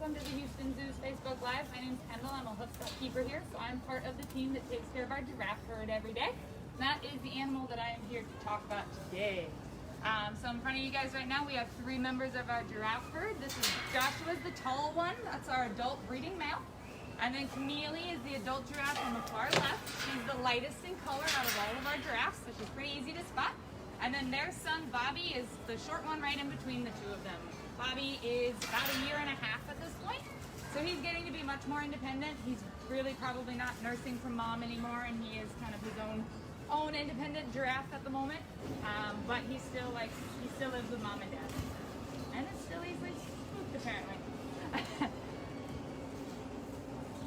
welcome to the Houston Zoo's Facebook Live. My name's Kendall. I'm a hoofstock keeper here, so I'm part of the team that takes care of our giraffe herd every day. That is the animal that I am here to talk about today. So in front of you guys right now, we have 3 members of our giraffe herd. This is Joshua's the tall one. That's our adult breeding male. And then Camille is the adult giraffe on the far left. She's the lightest in color out of all of our giraffes, so she's pretty easy to spot. And then their son, Bobby, is the short one right in between the two of them. Bobby is about 1.5 years at this point, so he's getting to be much more independent. He's really probably not nursing from mom anymore, and he is kind of his own independent giraffe at the moment. But he still lives with mom and dad, and it's still easily spooked apparently.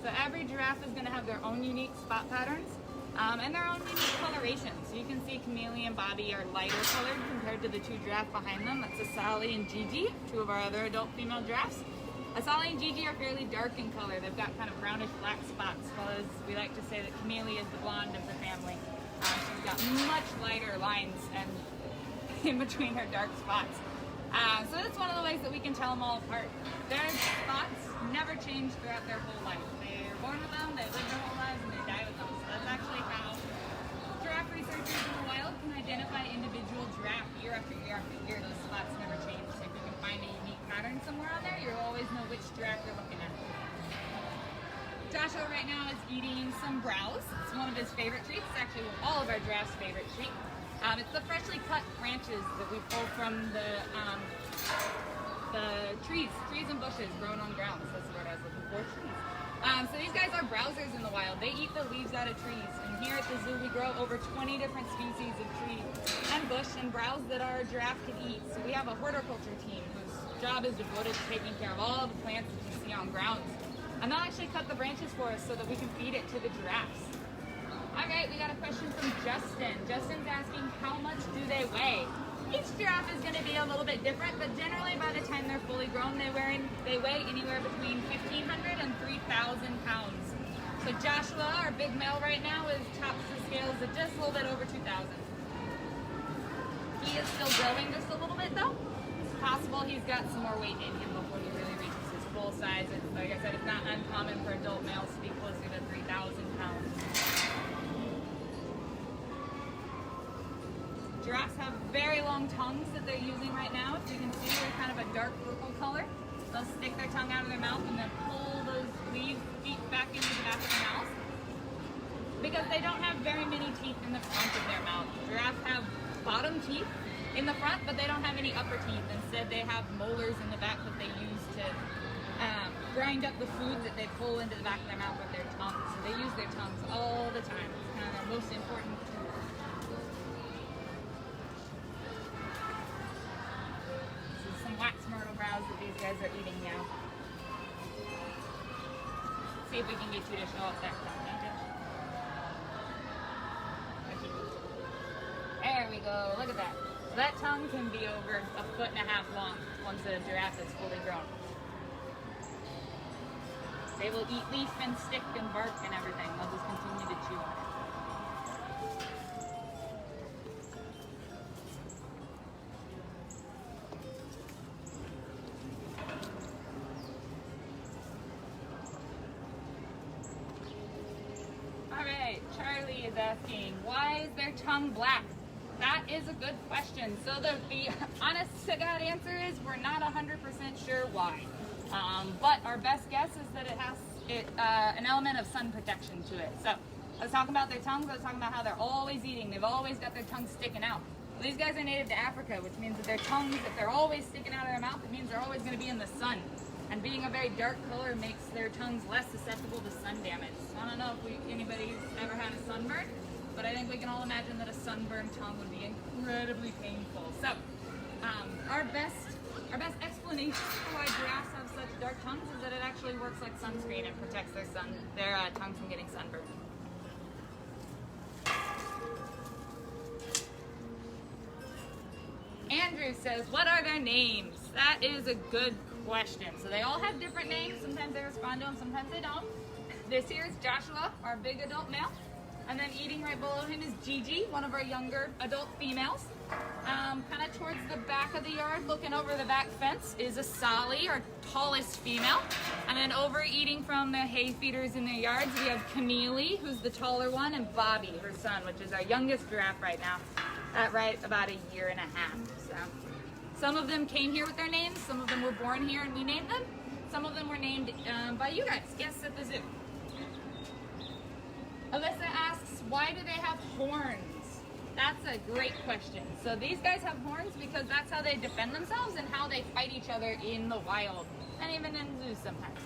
So every giraffe is going to have their own unique spot patterns. And their own unique coloration. So you can see Camille and Bobby are lighter colored compared to the 2 giraffes behind them. That's Asali and Gigi, 2 of our other adult female giraffes. Asali and Gigi are fairly dark in color. They've got kind of brownish black spots, while as we like to say that Camille is the blonde of the family. She's got much lighter lines and in between her dark spots. So that's one of the ways that we can tell them all apart. Their spots never change throughout their whole life. They're born with them, they live their whole lives, and they die with them. So that's actually how giraffe researchers in the wild can identify individual giraffe year after year after year. Those spots never change. So if you can find a unique pattern somewhere on there, you'll always know which giraffe you're looking at. Joshua right now is eating some browse. It's one of his favorite treats. It's actually all of our giraffes' favorite treat. It's the freshly cut branches that we pull from the trees and bushes grown on ground. So that's the word I was looking for, trees. So these guys are browsers in the wild. They eat the leaves out of trees. And here at the zoo, we grow over 20 different species of tree and bush and browse that our giraffe can eat. So we have a horticulture team whose job is devoted to taking care of all the plants that you see on grounds. And they'll actually cut the branches for us so that we can feed it to the giraffes. All right, we got a question from Justin. Justin's asking, how much do they weigh? Each giraffe is going to be a little bit different, but generally by the time they're fully grown, they weigh anywhere between 1,500 and 3,000 pounds. So Joshua, our big male right now, is tops the scales at just a little bit over 2,000. He is still growing just a little bit though. It's possible he's got some more weight in him before he really reaches his full size. Like I said, it's not uncommon for adult males to be closer to 3,000 pounds. Giraffes have very long tongues that they're using right now. As you can see, they're kind of a dark purple color. They'll stick their tongue out of their mouth and then pull those leaves feet back into the back of their mouth because they don't have very many teeth in the front of their mouth. Giraffes have bottom teeth in the front, but they don't have any upper teeth. Instead, they have molars in the back that they use to grind up the food that they pull into the back of their mouth with their tongues. So they use their tongues all the time. It's kind of their most important tool. Wax myrtle browse that these guys are eating now. See if we can get you to show off that tongue. There we go. Look at that. So that tongue can be over 1.5 feet long once the giraffe is fully grown. They will eat leaf and stick and bark and everything. They'll just continue to chew on it. Charlie is asking, why is their tongue black? That is a good question. So the honest to God answer is we're not 100% sure why. But our best guess is that it has an element of sun protection to it. So I was talking about their tongues. I was talking about how they're always eating. They've always got their tongues sticking out. Well, these guys are native to Africa, which means that their tongues, if they're always sticking out of their mouth, it means they're always going to be in the sun. And being a very dark color makes their tongues less susceptible to sun damage. I don't know if anybody's ever had a sunburn, but I think we can all imagine that a sunburned tongue would be incredibly painful. So, our best explanation for why giraffes have such dark tongues is that it actually works like sunscreen and protects their tongues from getting sunburned. Andrew says, what are their names? That is a good question. So they all have different names. Sometimes they respond to them, sometimes they don't. This here is Joshua, our big adult male. And then eating right below him is Gigi, one of our younger adult females. Kind of towards the back of the yard, looking over the back fence, is a Sally, our tallest female. And then over eating from the hay feeders in their yards, we have Camille, who's the taller one, and Bobby, her son, which is our youngest giraffe right now, at right about a year and a half. So some of them came here with their names, some of them were born here and we named them. Some of them were named by you guys, guests at the zoo. Alyssa asks, why do they have horns? That's a great question. So these guys have horns because that's how they defend themselves and how they fight each other in the wild, and even in zoos sometimes.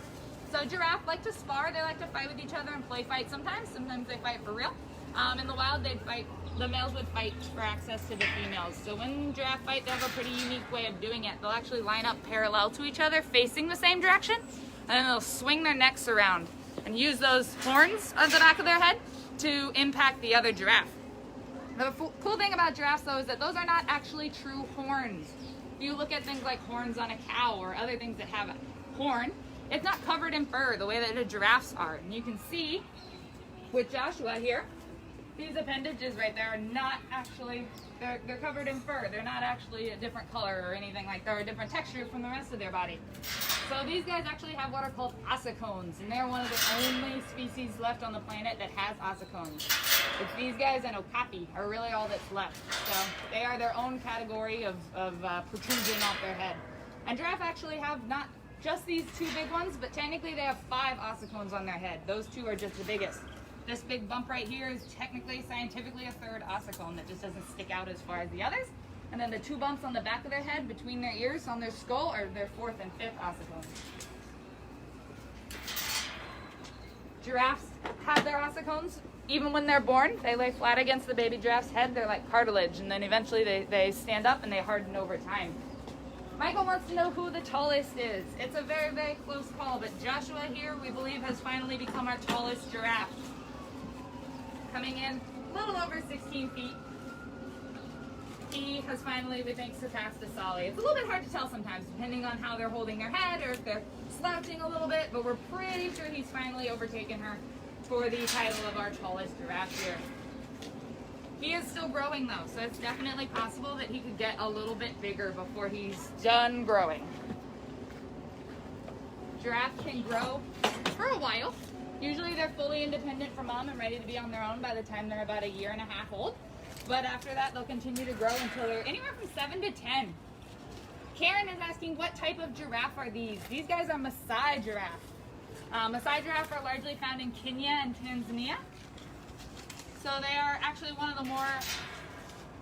So giraffe like to spar, they like to fight with each other and play fight sometimes. Sometimes they fight for real. In the wild, they'd fight, the males would fight for access to the females. So when giraffe fight, they have a pretty unique way of doing it. They'll actually line up parallel to each other, facing the same direction, and then they'll swing their necks around and use those horns on the back of their head to impact the other giraffe. The cool thing about giraffes, though, is that those are not actually true horns. If you look at things like horns on a cow or other things that have a horn, it's not covered in fur the way that the giraffes are. And you can see with Joshua here, these appendages right there are not actually, they're covered in fur. They're not actually a different color or anything like that, or a different texture from the rest of their body. So these guys actually have what are called ossicones, and they're one of the only species left on the planet that has ossicones. It's these guys and okapi are really all that's left. So they are their own category of protrusion off their head. And giraffe actually have not just these two big ones, but technically they have 5 ossicones on their head. Those 2 are just the biggest. This big bump right here is technically, scientifically, a 3rd ossicone that just doesn't stick out as far as the others. And then the 2 bumps on the back of their head between their ears on their skull are their 4th and 5th ossicones. Giraffes have their ossicones even when they're born. They lay flat against the baby giraffe's head. They're like cartilage, and then eventually they stand up and they harden over time. Michael wants to know who the tallest is. It's a very, very close call, but Joshua here, we believe, has finally become our tallest giraffe. Coming in a little over 16 feet. He has finally, we think, surpassed a Sally. It's a little bit hard to tell sometimes, depending on how they're holding their head or if they're slouching a little bit, but we're pretty sure he's finally overtaken her for the title of our tallest giraffe here. He is still growing though, so it's definitely possible that he could get a little bit bigger before he's done growing. Giraffe can grow for a while. Usually they're fully independent from mom and ready to be on their own by the time they're about a year and a half old. But after that, they'll continue to grow until they're anywhere from 7 to 10. Karen is asking, what type of giraffe are these? These guys are Maasai giraffe. Maasai giraffe are largely found in Kenya and Tanzania. So they are actually one of the more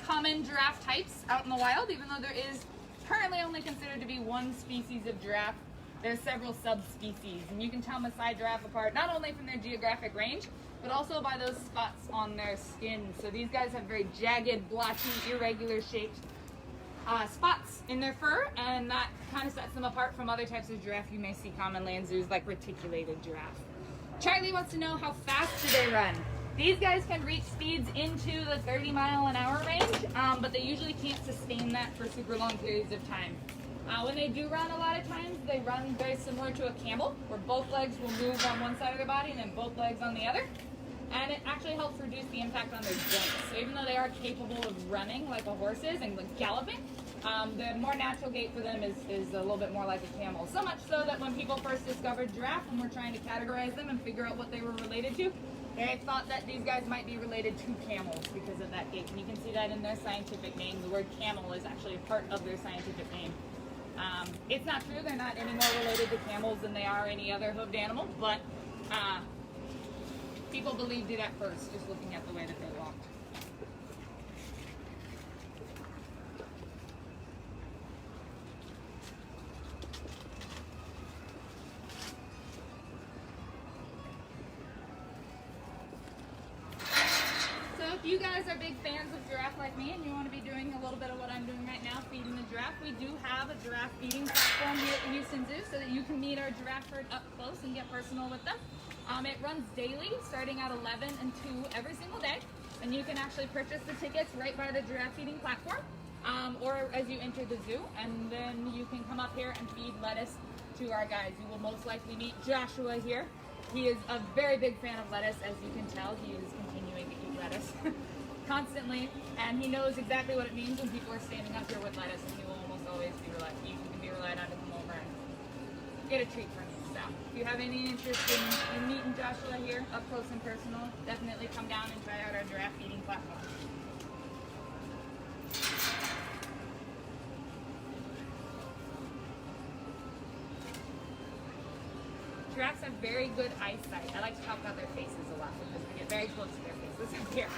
common giraffe types out in the wild, even though there is currently only considered to be one species of giraffe. There's several subspecies, and you can tell Maasai giraffe apart not only from their geographic range, but also by those spots on their skin. So these guys have very jagged, blotchy, irregular shaped spots in their fur, and that kind of sets them apart from other types of giraffe you may see commonly in zoos, like reticulated giraffe. Charlie wants to know, how fast do they run? These guys can reach speeds into the 30-mile-an-hour range, but they usually can't sustain that for super long periods of time. When they do run, a lot of times, they run very similar to a camel, where both legs will move on one side of their body and then both legs on the other. And it actually helps reduce the impact on their joints. So even though they are capable of running like a horse is and like galloping, the more natural gait for them is a little bit more like a camel. So much so that when people first discovered giraffe and were trying to categorize them and figure out what they were related to, they thought that these guys might be related to camels because of that gait. And you can see that in their scientific name. The word camel is actually a part of their scientific name. It's not true. They're not any more related to camels than they are any other hoofed animal, but people believed it at first, just looking at the way that they walked. So if you guys are big fans of giraffe like me and you want to be doing a little bit of what I'm doing right now, feeding the giraffe, we do have a giraffe feeding platform here at the Houston Zoo so that you can meet our giraffe herd up close and get personal with them. It runs daily, starting at 11 and 2 every single day, and you can actually purchase the tickets right by the giraffe feeding platform, or as you enter the zoo, and then you can come up here and feed lettuce to our guides. You will most likely meet Joshua here. He is a very big fan of lettuce, as you can tell. He is continuing to eat lettuce. constantly, and he knows exactly what it means when people are standing up here with lettuce, and he will almost always be relied. You can be relied on to come over and get a treat from me. So, if you have any interest in meeting Joshua here up close and personal, definitely come down and try out our giraffe feeding platform. Giraffes have very good eyesight. I like to talk about their faces a lot because we get very close to their faces up here.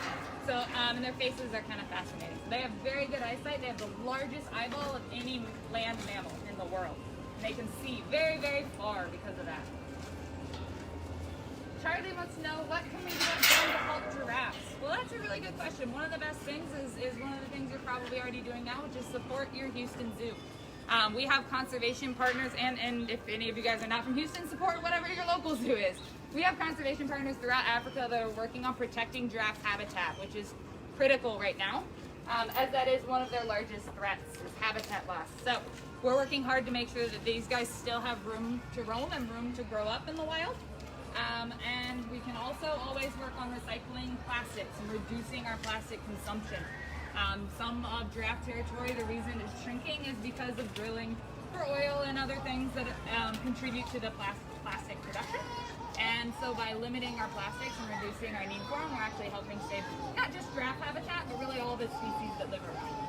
So, and their faces are kind of fascinating. So they have very good eyesight. They have the largest eyeball of any land mammal in the world. And they can see very, very far because of that. Charlie wants to know, what can we get done to help giraffes? Well, that's a really good question. One of the best things is one of the things you're probably already doing now, which is support your Houston Zoo. We have conservation partners, and if any of you guys are not from Houston, support whatever your local zoo is. We have conservation partners throughout Africa that are working on protecting giraffe habitat, which is critical right now, as that is one of their largest threats, is habitat loss. So we're working hard to make sure that these guys still have room to roam and room to grow up in the wild. And we can also always work on recycling plastics and reducing our plastic consumption. Some of giraffe territory, the reason it's shrinking is because of drilling for oil and other things that contribute to the plastic production. And so by limiting our plastics and reducing our need for them, we're actually helping save not just giraffe habitat, but really all the species that live around.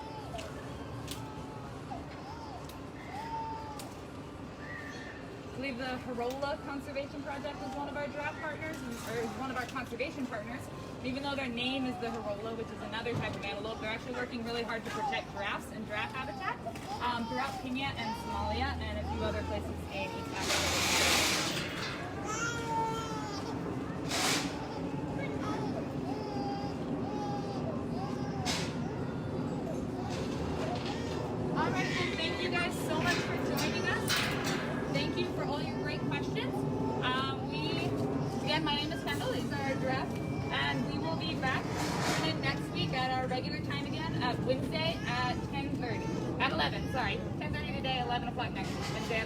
I believe the Horola Conservation Project is one of our giraffe partners, or is one of our conservation partners. Even though their name is the Horola, which is another type of antelope, they're actually working really hard to protect giraffes and giraffe habitat throughout Kenya and Somalia and a few other places in East Africa. All right, well, thank you guys so much for joining us. Thank you for all your great questions. Again, my name is Kendall. These are our giraffes. And we will be back next week at our regular time again, Wednesday at 10:30. At 11, sorry. 10:30 today, 11 o'clock next week. Wednesday